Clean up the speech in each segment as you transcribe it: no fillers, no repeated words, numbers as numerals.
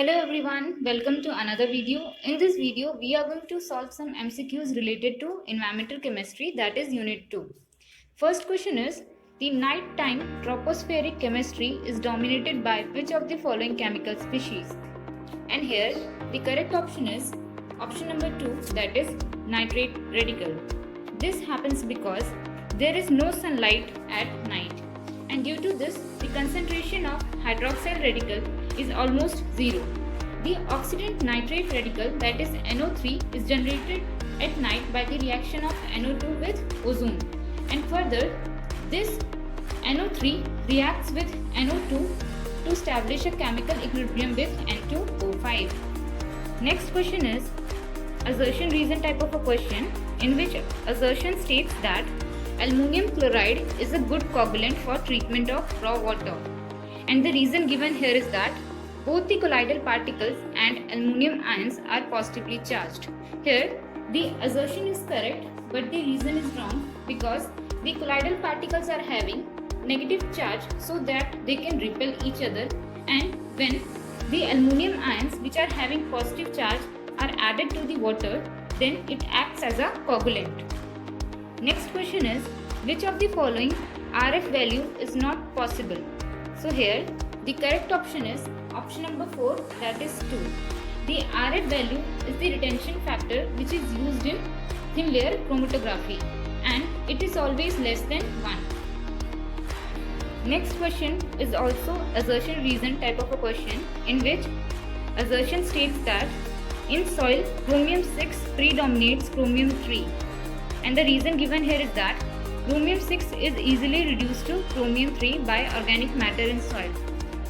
Hello everyone, welcome to another video. In this video, we are going to solve some MCQs related to environmental chemistry, that is unit 2. First question is, the nighttime tropospheric chemistry is dominated by which of the following chemical species? And here, the correct option is option number 2, that is nitrate radical. This happens because there is no sunlight at night, and due to this, the concentration of hydroxyl radical is almost zero. The oxidant nitrate radical, that is NO3, is generated at night by the reaction of NO2 with ozone, and further this NO3 reacts with NO2 to establish a chemical equilibrium with N2O5. Next question is assertion reason type of a question, in which assertion states that aluminum chloride is a good coagulant for treatment of raw water, and the reason given here is that both the colloidal particles and aluminum ions are positively charged. Here the assertion is correct, but the reason is wrong because the colloidal particles are having negative charge so that they can repel each other, and when the aluminum ions which are having positive charge are added to the water, then it acts as a coagulant. Next question is, which of the following RF value is not possible? So here the correct option is option number 4, that is 2. The RF value is the retention factor which is used in thin layer chromatography, and it is always less than 1. Next question is also assertion reason type of a question, in which assertion states that in soil chromium 6 predominates chromium 3, and the reason given here is that chromium 6 is easily reduced to chromium 3 by organic matter in soil.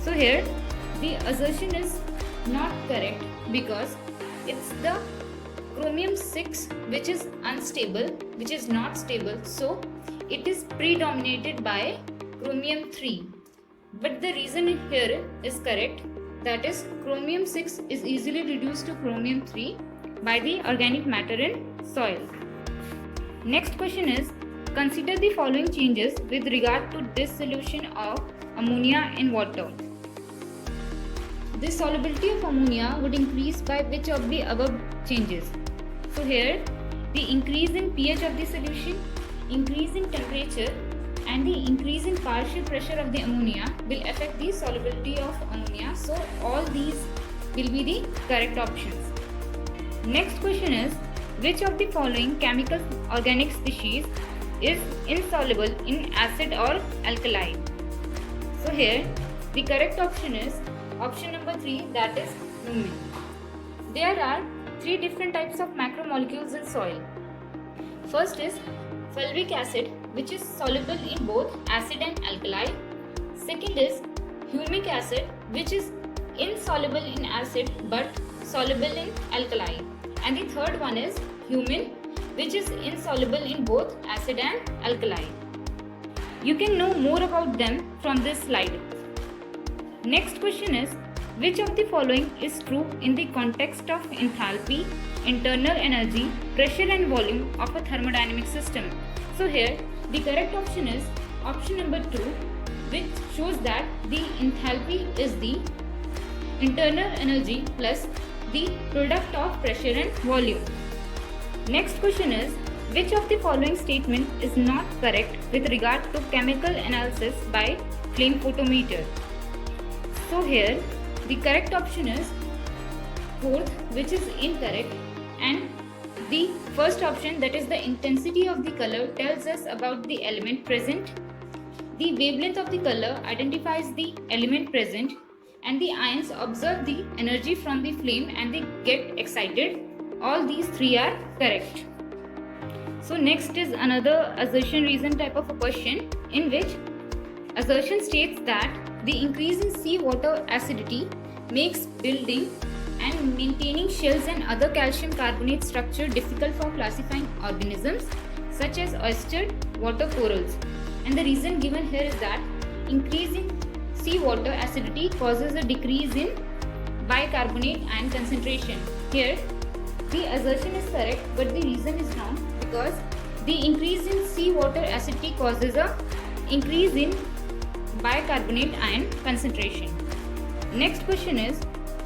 So here the assertion is not correct because it's the chromium 6 which is unstable, which is not stable, so it is predominated by chromium 3. But the reason here is correct, that is chromium 6 is easily reduced to chromium 3 by the organic matter in soil. Next question is, consider the following changes with regard to dissolution of ammonia in water. The solubility of ammonia would increase by which of the above changes? So here the increase in pH of the solution, increase in temperature, and the increase in partial pressure of the ammonia will affect the solubility of ammonia. So all these will be the correct options. Next question is, which of the following chemical organic species is insoluble in acid or alkali? So here the correct option is option number 3, that is humin. There are 3 different types of macromolecules in soil. First is fulvic acid, which is soluble in both acid and alkali. Second is humic acid, which is insoluble in acid but soluble in alkali. And the third one is humin, which is insoluble in both acid and alkali. You can know more about them from this slide. Next question is, which of the following is true in the context of enthalpy, internal energy, pressure and volume of a thermodynamic system? So here the correct option is option number 2, which shows that the enthalpy is the internal energy plus the product of pressure and volume. Next question is, which of the following statement is not correct with regard to chemical analysis by flame photometer? So here the correct option is 4th, which is incorrect, and the first option, that is the intensity of the color, tells us about the element present. The wavelength of the color identifies the element present, and the ions observe the energy from the flame and they get excited. All these 3 are correct. So next is another assertion reason type of a question, in which assertion states that the increase in seawater acidity makes building and maintaining shells and other calcium carbonate structure difficult for classifying organisms such as oyster water corals. And the reason given here is that increase in seawater acidity causes a decrease in bicarbonate ion concentration. Here the assertion is correct, but the reason is wrong because the increase in seawater acidity causes a increase in bicarbonate ion concentration. Next question is,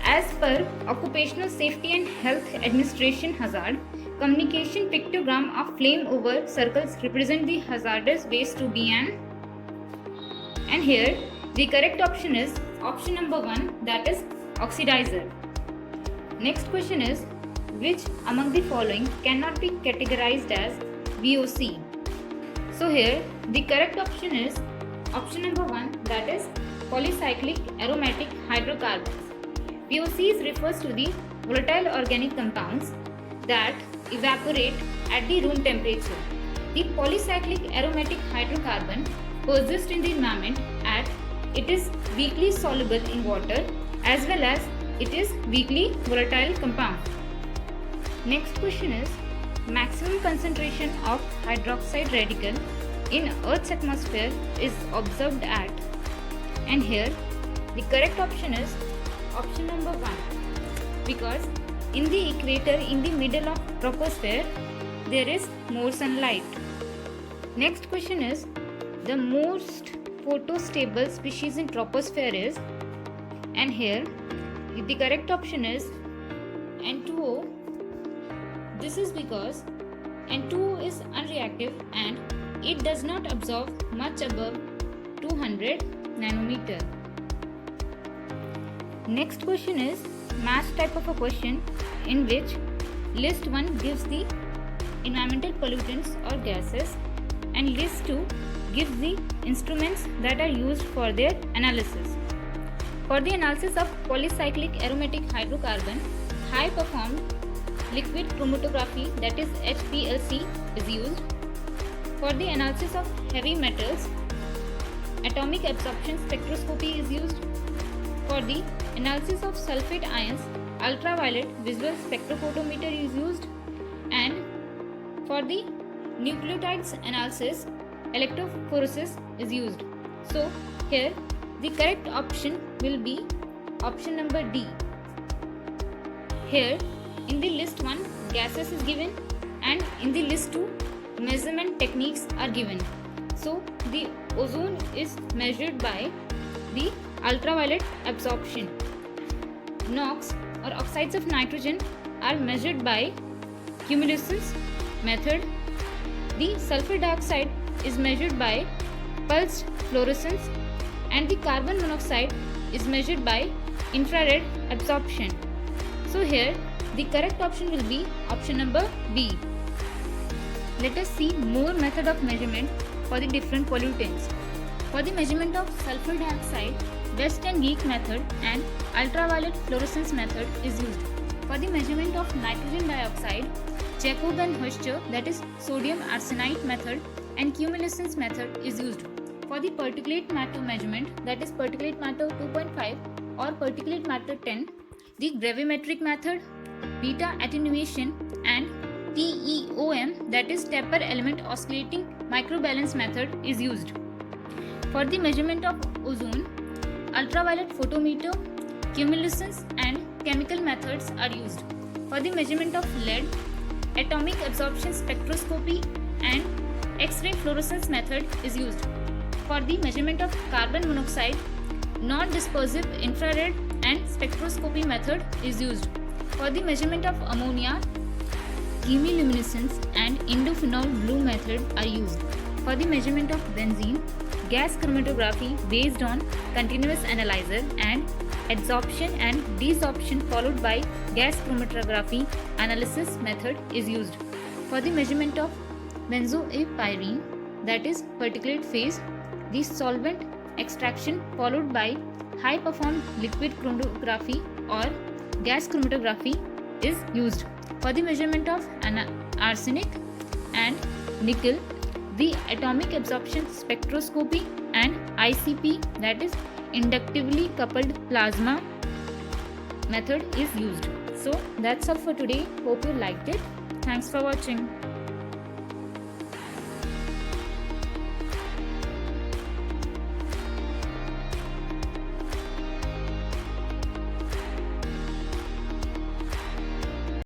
As per Occupational Safety and Health Administration hazard, communication pictogram of flame over circles represent the hazardous waste to be an. And here the correct option is option number 1, that is oxidizer. Next question is, which among the following cannot be categorized as VOC? So here the correct option is option number 1, that is polycyclic aromatic hydrocarbons. VOCs refers to the volatile organic compounds that evaporate at the room temperature. The polycyclic aromatic hydrocarbon persists in the environment as it is weakly soluble in water as well as it is weakly volatile compound. Next question is, maximum concentration of hydroxide radical in Earth's atmosphere is observed at, and here the correct option is option number 1, because in the equator, in the middle of troposphere, there is more sunlight. Next question is, the most photostable species in troposphere is, and here the correct option is N2O. This is because N2O is unreactive and it does not absorb much above 200 nanometer. Next question is match type of a question in which list 1 gives the environmental pollutants or gases and list 2 gives the instruments that are used for their analysis. For the analysis of polycyclic aromatic hydrocarbon, high performed liquid chromatography, that is HPLC, is used. For the analysis of heavy metals, atomic absorption spectroscopy is used. For the analysis of sulfate ions, ultraviolet visual spectrophotometer is used. And for the nucleotides analysis, electrophoresis is used. So here the correct option will be option number D. Here in the list 1 gases is given and in the list 2 measurement techniques are given. So the ozone is measured by the ultraviolet absorption. NOx or oxides of nitrogen are measured by chemiluminescence method. The sulfur dioxide is measured by pulsed fluorescence and the carbon monoxide is measured by infrared absorption. So here the correct option will be option number B. Let us see more method of measurement for the different pollutants. For the measurement of sulfur dioxide, West and Geek method and ultraviolet fluorescence method is used. For the measurement of nitrogen dioxide, Jacob and Huster, that is sodium arsenite method and chemiluminescence method is used. For the particulate matter measurement, that is particulate matter 2.5 or particulate matter 10, the gravimetric method, beta attenuation and TEOM, that is taper element oscillating microbalance method is used. For the measurement of ozone, ultraviolet photometer, chemiluminescence and chemical methods are used. For the measurement of lead, atomic absorption spectroscopy and X-ray fluorescence method is used. For the measurement of carbon monoxide, non-dispersive infrared and spectroscopy method is used. For the measurement of ammonia, chemiluminescence and indophenol blue method are used. For the measurement of benzene, gas chromatography based on continuous analyzer and adsorption and desorption followed by gas chromatography analysis method is used. For the measurement of benzoapyrene, that is particulate phase, the solvent extraction followed by high performed liquid chromatography or gas chromatography is used. For the measurement of arsenic and nickel, the atomic absorption spectroscopy and ICP, that is inductively coupled plasma method is used. So that's all for today. Hope you liked it. Thanks for watching.